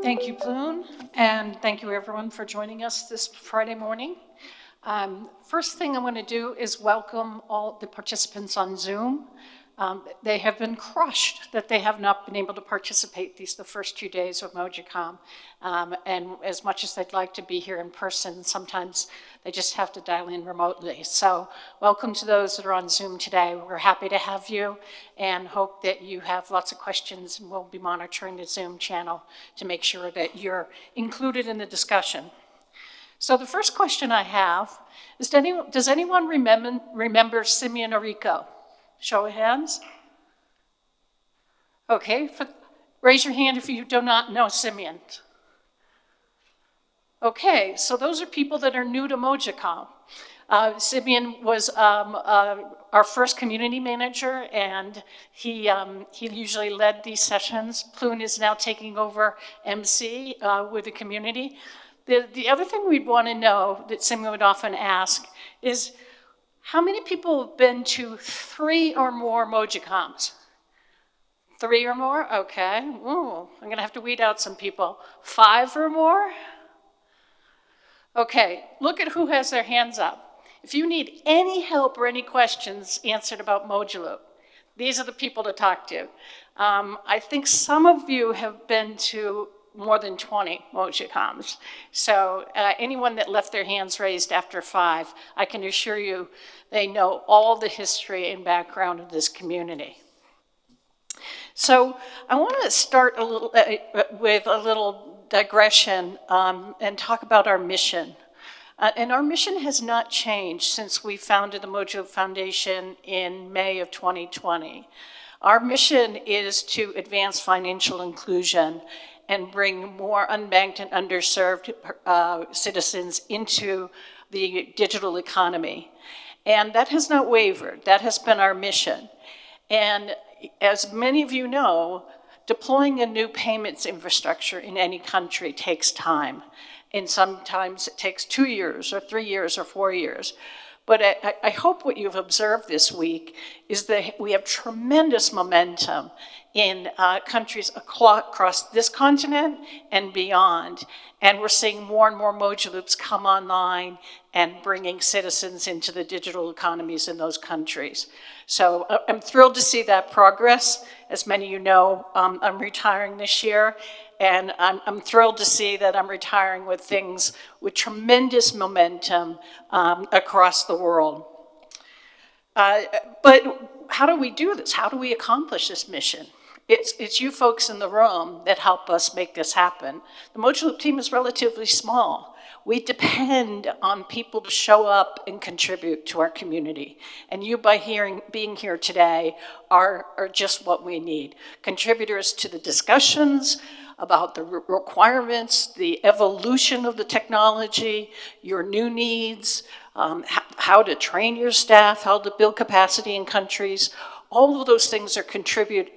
Thank you, Ploon, and thank you everyone for joining us this Friday morning. First thing I want to do is welcome all the participants on Zoom. They have been crushed that they have not been able to participate the first 2 days of MojaCom. And as much as they'd like to be here in person, sometimes they just have to dial in remotely. So welcome to those that are on Zoom today. We're happy to have you and hope that you have lots of questions, and we'll be monitoring the Zoom channel to make sure that you're included in the discussion. So the first question I have is, does anyone remember Simeon Orico? Show of hands. Okay, raise your hand if you do not know Simeon. Okay, so those are people that are new to MojaCom. Simeon was our first community manager, and he usually led these sessions. Ploon is now taking over MC with the community. The other thing we'd want to know that Simeon would often ask is, how many people have been to 3 or more MojaComs? 3 or more? Okay. Ooh, I'm going to have to weed out some people. 5 or more? Okay, look at who has their hands up. If you need any help or any questions answered about MojaLoop, these are the people to talk to. I think some of you have been to more than 20 MojaComs. So anyone that left their hands raised after 5, I can assure you they know all the history and background of this community. So I want to start with a little digression and talk about our mission. And our mission has not changed since we founded the MojaLoop Foundation in May of 2020. Our mission is to advance financial inclusion and bring more unbanked and underserved citizens into the digital economy. And that has not wavered. That has been our mission. And as many of you know, deploying a new payments infrastructure in any country takes time. And sometimes it takes 2 years or 3 years or 4 years. But I hope what you've observed this week is that we have tremendous momentum in countries across this continent and beyond. And we're seeing more and more MojaLoops come online and bringing citizens into the digital economies in those countries. So I'm thrilled to see that progress. As many of you know, I'm retiring this year. And I'm thrilled to see that I'm retiring with things with tremendous momentum across the world. But how do we do this? How do we accomplish this mission? It's you folks in the room that help us make this happen. The MojaLoop team is relatively small. We depend on people to show up and contribute to our community. And you, by being here today, are just what we need. Contributors to the discussions about the requirements, the evolution of the technology, your new needs, how to train your staff, how to build capacity in countries. All of those things are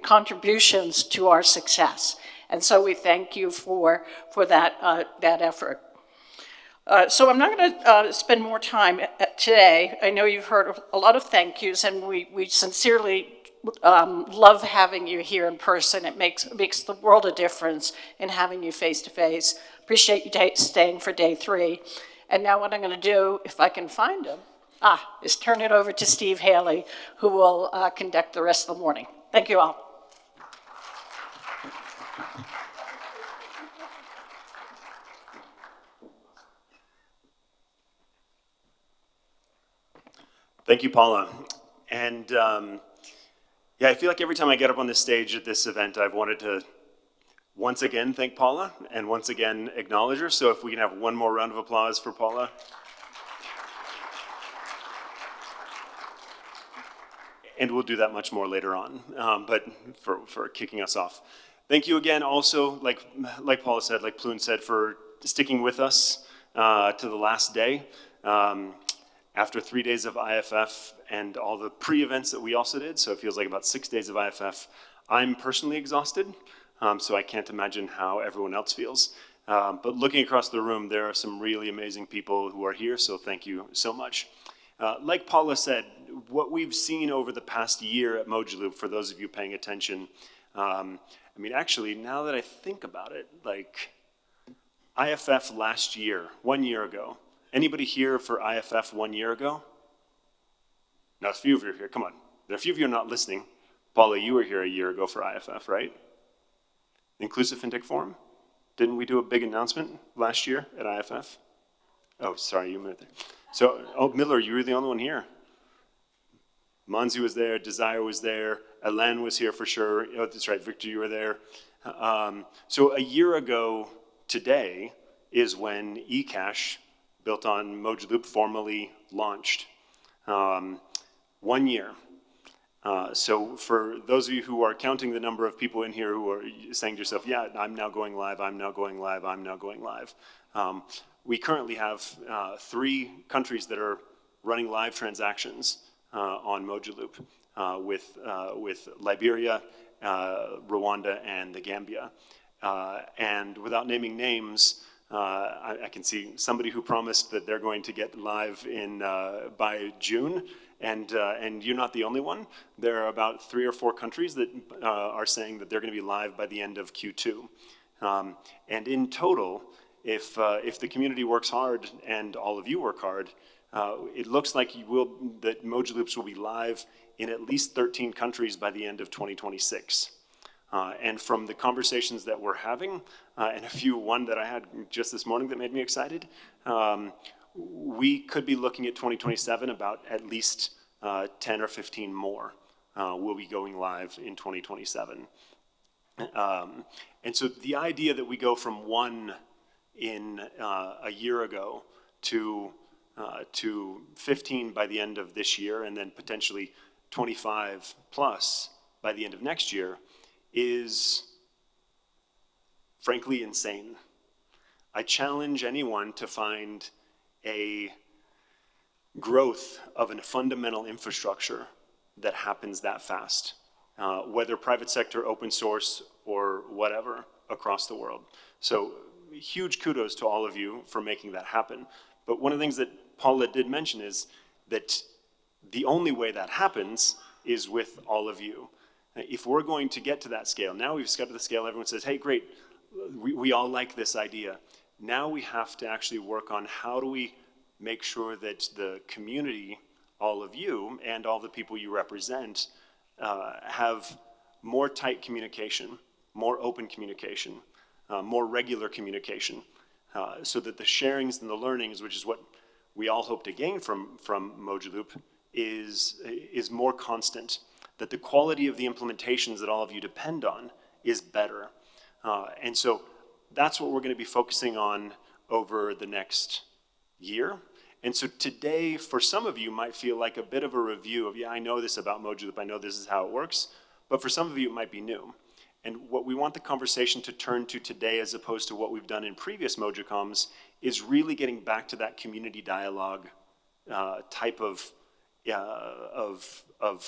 contributions to our success. And so we thank you for that effort. So I'm not going to spend more time today. I know you've heard a lot of thank yous, and we sincerely love having you here in person. It makes the world a difference in having you face to face. Appreciate you staying for day 3. And now what I'm going to do, if I can find him, is turn it over to Steve Haley, who will conduct the rest of the morning. Thank you all. Thank you, Paula. And yeah, I feel like every time I get up on this stage at this event, I've wanted to once again thank Paula and once again acknowledge her. So if we can have one more round of applause for Paula. And we'll do that much more later on, but for kicking us off. Thank you again also, like Paula said, like Ploon said, for sticking with us to the last day. After 3 days of IFF and all the pre-events that we also did, so it feels like about 6 days of IFF, I'm personally exhausted, so I can't imagine how everyone else feels. But looking across the room, there are some really amazing people who are here, so thank you so much. Like Paula said, what we've seen over the past year at MojaLoop, for those of you paying attention, I mean, actually, now that I think about it, like, IFF last year, 1 year ago. Anybody here for IFF 1 year ago? Now, a few of you are here. Come on. There are a few of you are not listening. Paula, you were here a year ago for IFF, right? Inclusive FinTech Forum? Didn't we do a big announcement last year at IFF? Oh, sorry, you were there. So, Miller, you were the only one here. Manzi was there, Desire was there, Alain was here for sure. Oh, that's right, Victor, you were there. So a year ago today is when eCash, built on MojaLoop, formally launched. 1 year. So for those of you who are counting the number of people in here who are saying to yourself, yeah, I'm now going live, I'm now going live, I'm now going live. We currently have 3 countries that are running live transactions on MojaLoop with Liberia, Rwanda, and the Gambia. And without naming names, I can see somebody who promised that they're going to get live by June, and you're not the only one. There are about 3 or 4 countries that are saying that they're going to be live by the end of Q2. And in total, if the community works hard and all of you work hard, it looks like that MojaLoops will be live in at least 13 countries by the end of 2026. And from the conversations that we're having, and one that I had just this morning that made me excited, we could be looking at 2027 about at least 10 or 15 more will be going live in 2027. And so the idea that we go from 1 in a year ago to 15 by the end of this year, and then potentially 25 plus by the end of next year, is frankly insane. I challenge anyone to find a growth of a fundamental infrastructure that happens that fast, whether private sector, open source, or whatever, across the world. So huge kudos to all of you for making that happen. But one of the things that Paula did mention is that the only way that happens is with all of you. If we're going to get to that scale, now we've got to the scale, everyone says, hey, great, we all like this idea. Now we have to actually work on how do we make sure that the community, all of you, and all the people you represent, have more tight communication, more open communication, more regular communication, so that the sharings and the learnings, which is what we all hope to gain from MojaLoop, is more constant, that the quality of the implementations that all of you depend on is better. And so that's what we're going to be focusing on over the next year. And so today, for some of you, might feel like a bit of a review of, yeah, I know this about MojaLoop, I know this is how it works, but for some of you, it might be new. And what we want the conversation to turn to today, as opposed to what we've done in previous MojaComs, is really getting back to that community dialogue type of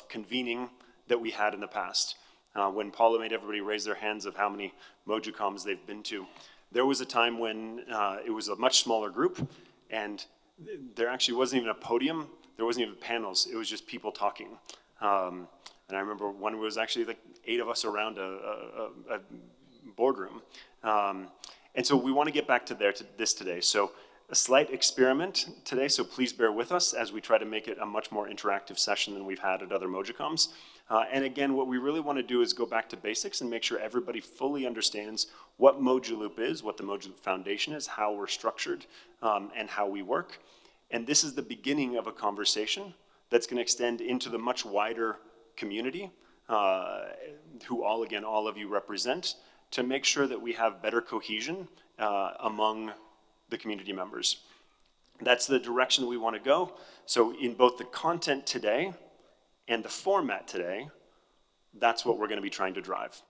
convening that we had in the past. When Paula made everybody raise their hands of how many MojaComs they've been to, there was a time when it was a much smaller group, and there actually wasn't even a podium, there wasn't even panels, it was just people talking. And I remember one was actually like 8 of us around a boardroom. And so we want to get back to this today. So a slight experiment today, so please bear with us as we try to make it a much more interactive session than we've had at other MojaComs. And again, what we really want to do is go back to basics and make sure everybody fully understands what MojaLoop is, what the MojaLoop Foundation is, how we're structured, and how we work. And this is the beginning of a conversation that's going to extend into the much wider community, who all of you represent, to make sure that we have better cohesion among the community members. That's the direction we want to go. So in both the content today and the format today, that's what we're going to be trying to drive.